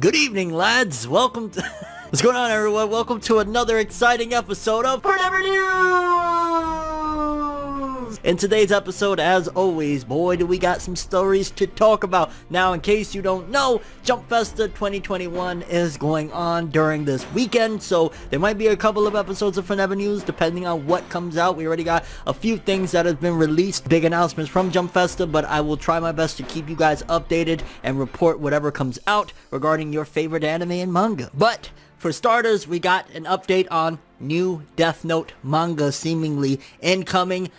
Good evening, lads. Welcome to... What's going on, everyone? Welcome to another exciting episode of Forever News! In today's episode, as always, boy, do we got some stories to talk about. Now, in case you don't know, Jump Festa 2021 is going on during this weekend, so there might be a couple of episodes of Forever News, depending on what comes out. We already got a few things that have been released, big announcements from Jump Festa, but I will try my best to keep you guys updated and report whatever comes out regarding your favorite anime and manga. But for starters, we got an update on new Death Note manga seemingly incoming.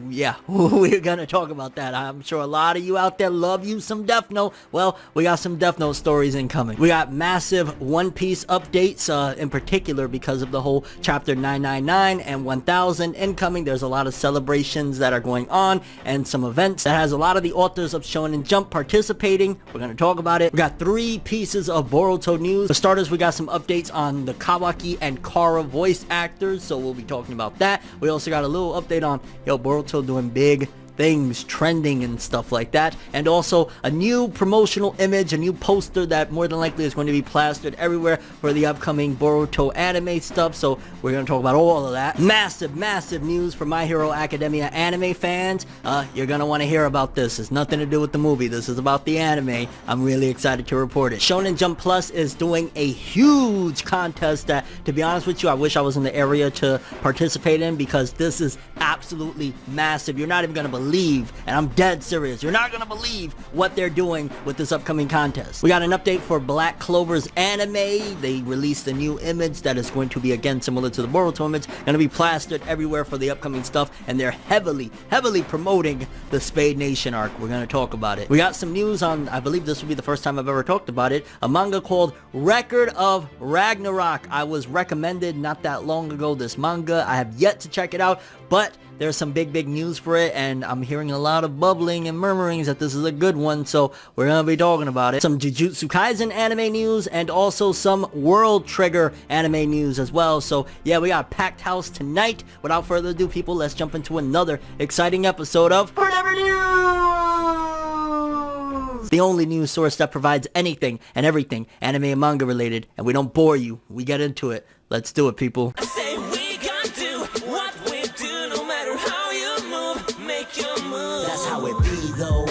Yeah, we're gonna talk about that. I'm sure a lot of you out there love you some Death Note. Well, we got some Death Note stories incoming. We got massive One Piece updates, in particular because of the whole chapter 999 and 1000 incoming. There's a lot of celebrations that are going on and some events that has a lot of the authors of Shonen Jump participating. We're gonna talk about it. We got 3 pieces of Boruto news. For starters, we got some updates on the Kawaki and Kara voice actors, so we'll be talking about that. We also got a little update on Boruto doing big things, trending and stuff like that, and also a new promotional image, a new poster that more than likely is going to be plastered everywhere for the upcoming Boruto anime stuff. So we're going to talk about all of that. Massive news for My Hero Academia anime fans. You're going to want to hear about this. It's nothing to do with the movie. This is about the anime. I'm really excited to report it. Shonen Jump Plus is doing a huge contest that, to be honest with you, I wish I was in the area to participate in, because this is absolutely massive. You're not even going to believe, and I'm dead serious, you're not gonna believe what they're doing with this upcoming contest. We got an update for Black Clover's anime. They released a new image that is going to be, again, similar to the Boruto image, gonna be plastered everywhere for the upcoming stuff, and they're heavily promoting the Spade Nation arc. We're gonna talk about it. We got some news on, I believe this will be the first time I've ever talked about it, a manga called Record of Ragnarok. I was recommended not that long ago this manga. I have yet to check it out, but there's some big news for it, and I'm hearing a lot of bubbling and murmurings that this is a good one, so we're gonna be talking about it. Some Jujutsu Kaisen anime news, and also some World Trigger anime news as well. So yeah, we got a packed house tonight. Without further ado, people, let's jump into another exciting episode of Forever News! The only news source that provides anything and everything anime and manga related, and we don't bore you. We get into it. Let's do it, people.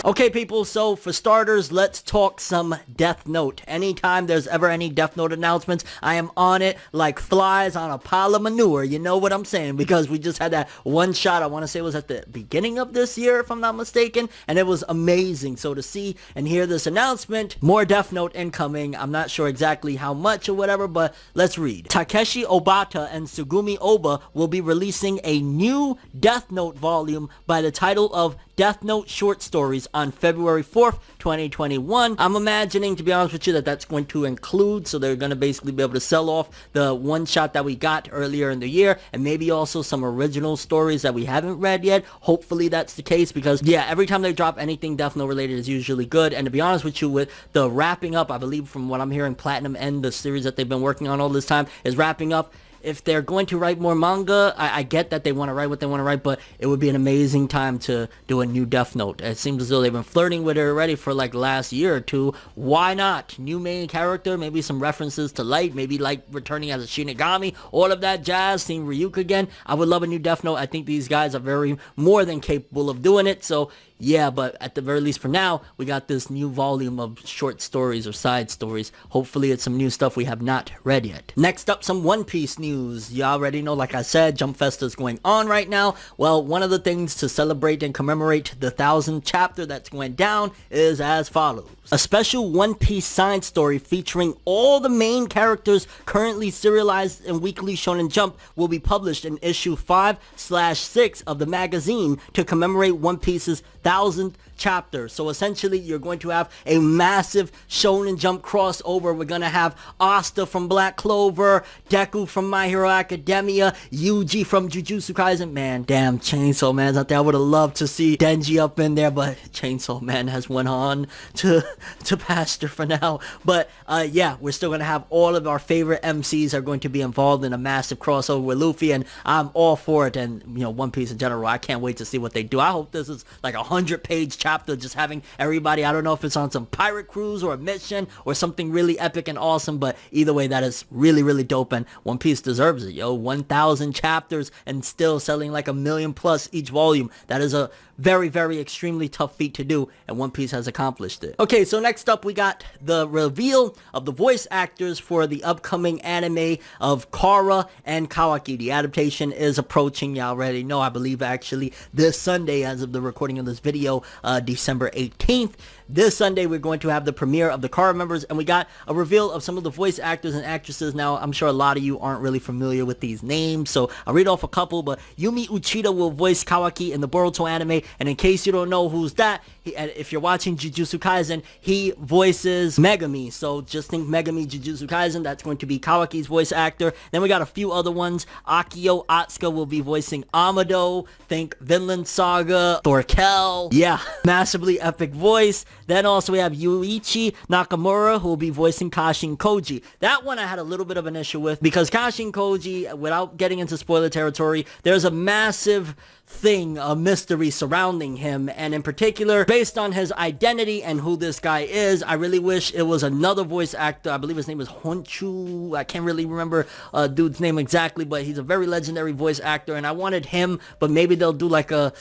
Okay, people, so for starters, let's talk some Death Note. Anytime there's ever any Death Note announcements, I am on it like flies on a pile of manure. You know what I'm saying? Because we just had that one shot, I want to say it was at the beginning of this year, if I'm not mistaken, and it was amazing. So to see and hear this announcement, more Death Note incoming. I'm not sure exactly how much or whatever, but let's read. Takeshi Obata and Sugumi Oba will be releasing a new Death Note volume by the title of Death Note Short Stories on February 4th, 2021. I'm imagining, to be honest with you, that that's going to include, so they're going to basically be able to sell off the one shot that we got earlier in the year, and maybe also some original stories that we haven't read yet. Hopefully that's the case, because yeah, every time they drop anything Death Note related is usually good. And to be honest with you, with the wrapping up, I believe from what I'm hearing, Platinum End, the series that they've been working on all this time, is wrapping up. If they're going to write more manga, I get that they want to write what they want to write, but it would be an amazing time to do a new Death Note. It seems as though they've been flirting with it already for like last year or two. Why not? New main character, maybe some references to Light, maybe like returning as a Shinigami, all of that jazz, seeing Ryuk again. I would love a new Death Note. I think these guys are very more than capable of doing it, so yeah, but at the very least for now, we got this new volume of short stories or side stories. Hopefully it's some new stuff we have not read yet. Next up, some One Piece news. You already know, like I said, Jump Festa is going on right now. Well, one of the things to celebrate and commemorate the 1000th chapter that's going down is as follows. A special One Piece side story featuring all the main characters currently serialized in Weekly Shonen Jump will be published in issue 5/6 of the magazine to commemorate One Piece's 1000th chapter. So essentially, you're going to have a massive Shonen Jump crossover. We're going to have Asta from Black Clover, Deku from My Hero Academia, Yuji from Jujutsu Kaisen. Man, damn, Chainsaw Man's out there. I would have loved to see Denji up in there, but Chainsaw Man has went on to pasture for now. But yeah, we're still going to have all of our favorite MCs are going to be involved in a massive crossover with Luffy, and I'm all for it. And, you know, One Piece in general, I can't wait to see what they do. I hope this is like a 100-page chapter chapter, just having everybody, I don't know if it's on some pirate cruise or a mission or something really epic and awesome, but either way, that is really, really dope, and One Piece deserves it, yo. 1,000 chapters and still selling like 1 million plus each volume. That is a very, very extremely tough feat to do, and One Piece has accomplished it. Okay, so next up we got the reveal of the voice actors for the upcoming anime of Kara and Kawaki. The adaptation is approaching, you already know, I believe actually this Sunday as of the recording of this video, December 18th. This Sunday we're going to have the premiere of the Kara members, and we got a reveal of some of the voice actors and actresses. Now, I'm sure a lot of you aren't really familiar with these names, so I'll read off a couple, but Yumi Uchida will voice Kawaki in the Boruto anime, and in case you don't know who's that, if you're watching Jujutsu Kaisen, he voices Megami, so just think Megami Jujutsu Kaisen, that's going to be Kawaki's voice actor. Then we got a few other ones. Akio Atsuka will be voicing Amado, think Vinland Saga, Thorkel, yeah, massively epic voice. Then also we have Yuichi Nakamura, who will be voicing Kashin Koji. That one I had a little bit of an issue with, because Kashin Koji, without getting into spoiler territory, there's a massive thing, a mystery surrounding him, and in particular, based on his identity and who this guy is, I really wish it was another voice actor. I believe his name is Honchu. I can't really remember dude's name exactly, but he's a very legendary voice actor, and I wanted him, but maybe they'll do like a...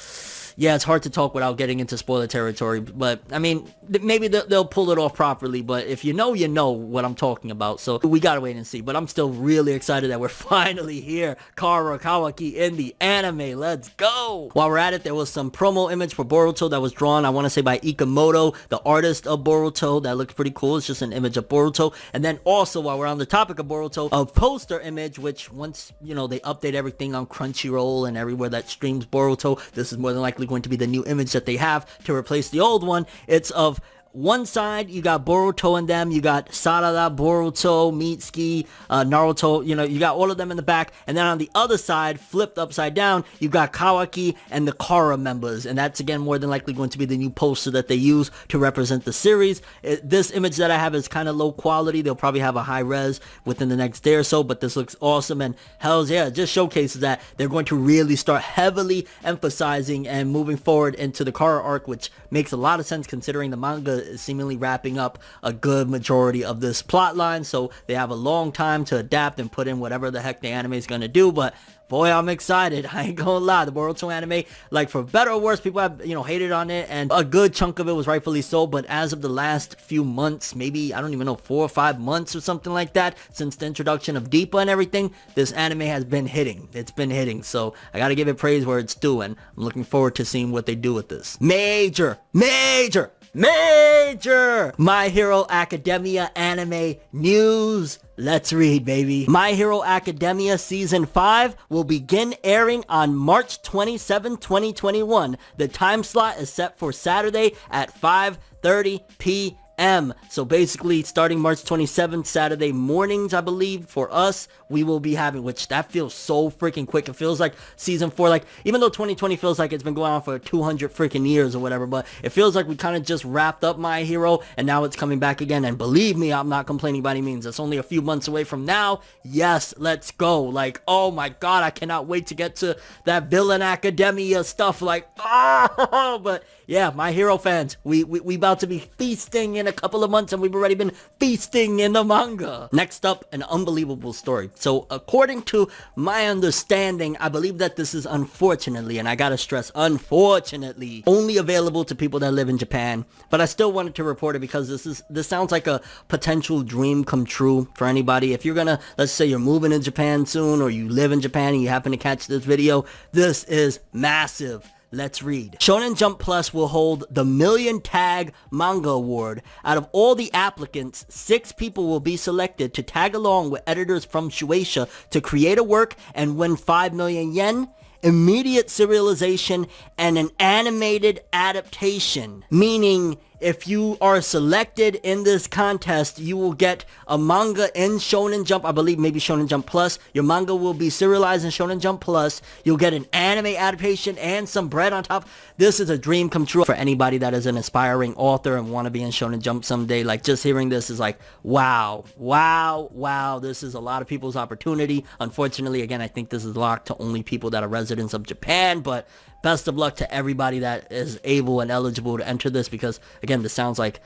Yeah, it's hard to talk without getting into spoiler territory, but, I mean, maybe they'll pull it off properly, but if you know what I'm talking about, so we gotta wait and see, but I'm still really excited that we're finally here, Kara Kawaki in the anime, let's go! While we're at it, there was some promo image for Boruto that was drawn, I want to say by Ikamoto, the artist of Boruto, that looks pretty cool. It's just an image of Boruto, and then also, while we're on the topic of Boruto, a poster image, which once, you know, they update everything on Crunchyroll and everywhere that streams Boruto, this is more than likely going to be the new image that they have to replace the old one. It's of one side, you got Boruto and them, you got Sarada, Boruto, Mitsuki, Naruto, you know, you got all of them in the back, and then on the other side, flipped upside down, you got Kawaki and the Kara members, and that's again more than likely going to be the new poster that they use to represent the series. This image that I have is kind of low quality. They'll probably have a high res within the next day or so, but this looks awesome, and hells yeah, it just showcases that they're going to really start heavily emphasizing and moving forward into the Kara arc, which makes a lot of sense considering the manga is seemingly wrapping up a good majority of this plot line, so they have a long time to adapt and put in whatever the heck the anime is going to do. But boy, I'm excited. I ain't gonna lie. The Boruto anime, like, for better or worse, people have, you know, hated on it, and a good chunk of it was rightfully so, but as of the last few months, maybe, I don't even know, 4 or 5 months or something like that, since the introduction of Deepa and everything, this anime has been hitting. It's been hitting, so I gotta give it praise where it's due, and I'm looking forward to seeing what they do with this. Major My Hero Academia anime news. Let's read, baby. My Hero Academia Season 5 will begin airing on March 27, 2021. The time slot is set for Saturday at 5:30 p.m. So basically, starting March 27th, Saturday mornings, I believe, for us, we will be having, which that feels so freaking quick. It feels like Season 4, like, even though 2020 feels like it's been going on for 200 freaking years or whatever, but it feels like we kind of just wrapped up My Hero, and now it's coming back again, and believe me, I'm not complaining by any means. It's only a few months away from now. Yes, let's go. Like, oh my god, I cannot wait to get to that Villain Academia stuff, like, oh, but yeah, My Hero fans, we about to be feasting in a couple of months, and we've already been feasting in the manga. Next up, an unbelievable story. So according to my understanding, I believe that this is unfortunately, and I gotta stress, unfortunately, only available to people that live in Japan. But I still wanted to report it because this sounds like a potential dream come true for anybody. If you're gonna, let's say you're moving to Japan soon, or you live in Japan and you happen to catch this video, this is massive. Let's read. Shonen Jump Plus will hold the Million Tag Manga Award. Out of all the applicants, 6 people will be selected to tag along with editors from Shueisha to create a work and win 5 million yen, immediate serialization, and an animated adaptation. Meaning, if you are selected in this contest, you will get a manga in Shonen Jump, I believe maybe Shonen Jump Plus. Your manga will be serialized in Shonen Jump Plus. You'll get an anime adaptation and some bread on top. This is a dream come true for anybody that is an aspiring author and want to be in Shonen Jump someday. Like, just hearing this is like, wow. This is a lot of people's opportunity. Unfortunately, again, I think this is locked to only people that are residents of Japan, but best of luck to everybody that is able and eligible to enter this, because again, this sounds like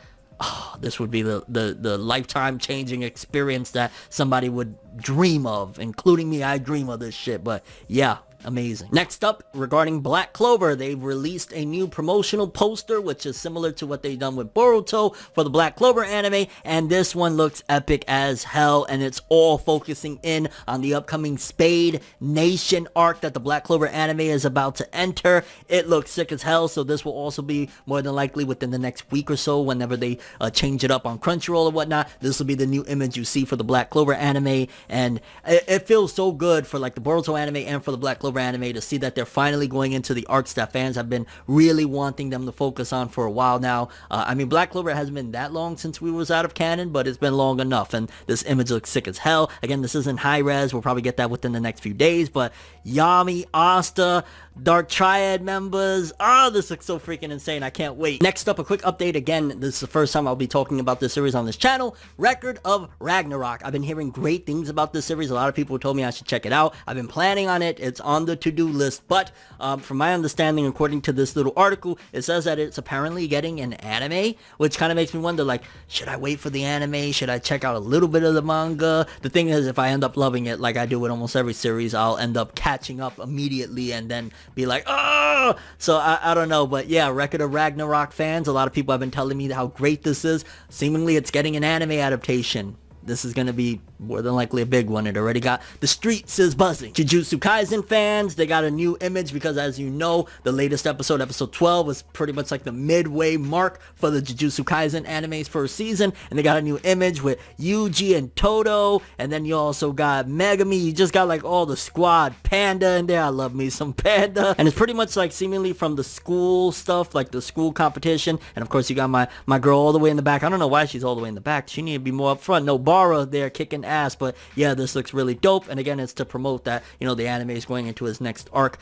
this would be the lifetime changing experience that somebody would dream of, including me. I dream of this shit, but yeah, amazing. Next up, regarding Black Clover, they've released a new promotional poster, which is similar to what they've done with Boruto for the Black Clover anime, and this one looks epic as hell, and it's all focusing in on the upcoming Spade Nation arc that the Black Clover anime is about to enter. It looks sick as hell, so this will also be more than likely within the next week or so, whenever they change it up on Crunchyroll or whatnot. This will be the new image you see for the Black Clover anime, and it feels so good for like the Boruto anime and for the Black Clover anime to see that they're finally going into the arcs that fans have been really wanting them to focus on for a while now. I mean, Black Clover hasn't been that long since we was out of canon, but it's been long enough, and this image looks sick as hell. Again, this isn't high res. We'll probably get that within the next few days, but Yami, Asta, Dark Triad members, this looks so freaking insane. I can't wait. Next up, a quick update. Again, this is the first time I'll be talking about this series on this channel. Record of Ragnarok. I've been hearing great things about this series. A lot of people told me I should check it out. I've been planning on it. It's on the to-do list, but from my understanding, according to this little article, it says that it's apparently getting an anime, which kind of makes me wonder, like, should I wait for the anime? Should I check out a little bit of the manga? The thing is, if I end up loving it like I do with almost every series, I'll end up catching up immediately and then be like, oh! So I don't know, but yeah, Record of Ragnarok fans, a lot of people have been telling me how great this is. Seemingly it's getting an anime adaptation. This is going to be more than likely a big one. It already got the streets is buzzing. Jujutsu Kaisen fans, they got a new image because, as you know, the latest episode, episode 12, was pretty much like the midway mark for the Jujutsu Kaisen anime's first season, and they got a new image with Yuji and Toto, and then you also got Megami. You just got like all the squad. Panda in there. I love me some Panda. And it's pretty much like seemingly from the school stuff, like the school competition, and of course you got my girl all the way in the back. I don't know why she's all the way in the back. She need to be more up front. No, Bara there kicking ass, but yeah, this looks really dope. And again, it's to promote that, you know, the anime is going into its next arc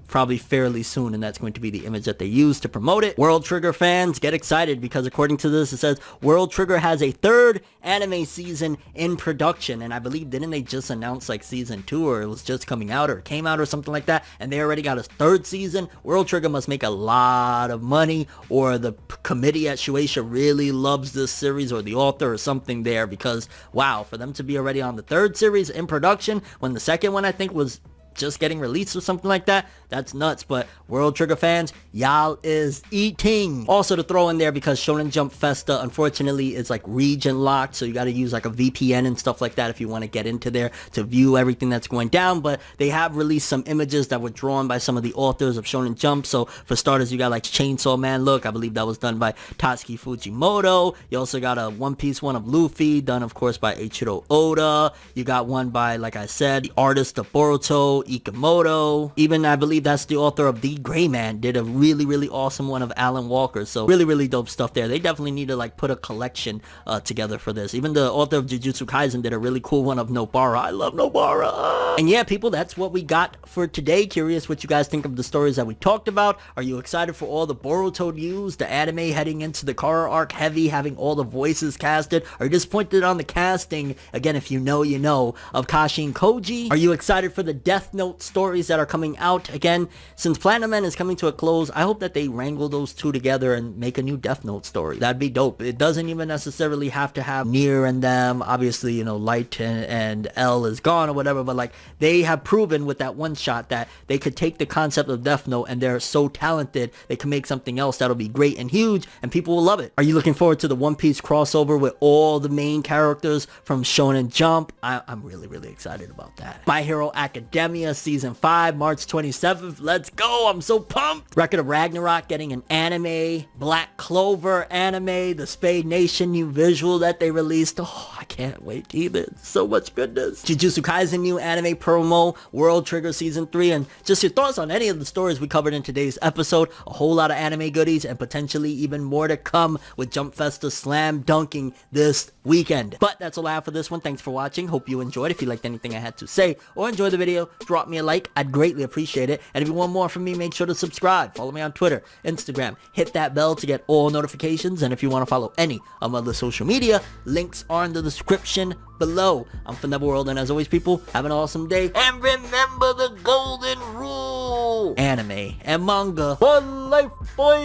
probably fairly soon, and that's going to be the image that they use to promote it. World Trigger fans, get excited, because according to this, it says World Trigger has a third anime season in production, and I believe, didn't they just announce like season 2, or it was just coming out, or it came out or something like that, and they already got a third season? World Trigger must make a lot of money, or the committee at Shueisha really loves this series, or the author or something there, because wow, for them to be already on the third series in production when the second one I think was just getting released or something like that, that's nuts. But World Trigger fans, y'all is eating. Also to throw in there, because Shonen Jump Festa unfortunately is like region locked, so you got to use like a VPN and stuff like that if you want to get into there to view everything that's going down. But they have released some images that were drawn by some of the authors of Shonen Jump. So for starters, you got like Chainsaw Man look, I believe that was done by Tatsuki Fujimoto. You also got a One Piece one of Luffy, done of course by Eiichiro Oda. You got one by, like I said, the artist of Boruto, Ikemoto. Even I believe that's the author of The Gray Man, did a really awesome one of Alan Walker. So really dope stuff there. They definitely need to like put a collection together for this. Even the author of Jujutsu Kaisen did a really cool one of Nobara. I love Nobara. And yeah, people, that's what we got for today. Curious what you guys think of the stories that we talked about. Are you excited for all the Boruto news, the anime heading into the Kara arc heavy, having all the voices casted? Are you disappointed on the casting, again, if you know, you know, of Kashi and Koji? Are you excited for the Death Note stories that are coming out? Again, since Platinum Man is coming to a close, I hope that they wrangle those two together and make a new Death Note story. That'd be dope. It doesn't even necessarily have to have Nier and them. Obviously, you know, Light and L is gone or whatever, but like they have proven with that one shot that they could take the concept of Death Note, and they're so talented, they can make something else that'll be great and huge, and people will love it. Are you looking forward to the One Piece crossover with all the main characters from Shonen Jump? I'm really excited about that. My Hero Academia Season 5, March 27th. Let's go. I'm so pumped. Record of Ragnarok getting an anime. Black Clover anime. The Spade Nation new visual that they released. Oh, I can't wait either. So much goodness. Jujutsu Kaisen new anime promo. World Trigger Season 3. And just your thoughts on any of the stories we covered in today's episode. A whole lot of anime goodies and potentially even more to come with Jump Festa slam dunking this weekend. But that's all I have for this one. Thanks for watching. Hope you enjoyed. If you liked anything I had to say or enjoyed the video, drop me a like. I'd greatly appreciate it. And if you want more from me, make sure to subscribe. Follow me on Twitter, Instagram. Hit that bell to get all notifications. And if you want to follow any of my other social media, links are in the description below. I'm ForneverWorld, and as always, people, have an awesome day. And remember the golden rule. Boruto, anime, and manga. One life, boy!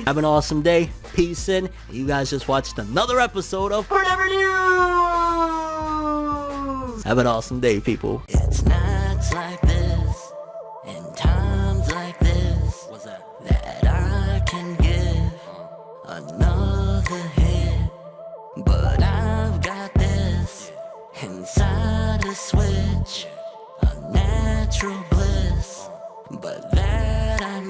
Have an awesome day. Peace in. You guys just watched another episode of Forever News! Have an awesome day, people. It's nights like this, and times like this, that I can give another hit. But I've got this inside a switch, a natural bliss, but that I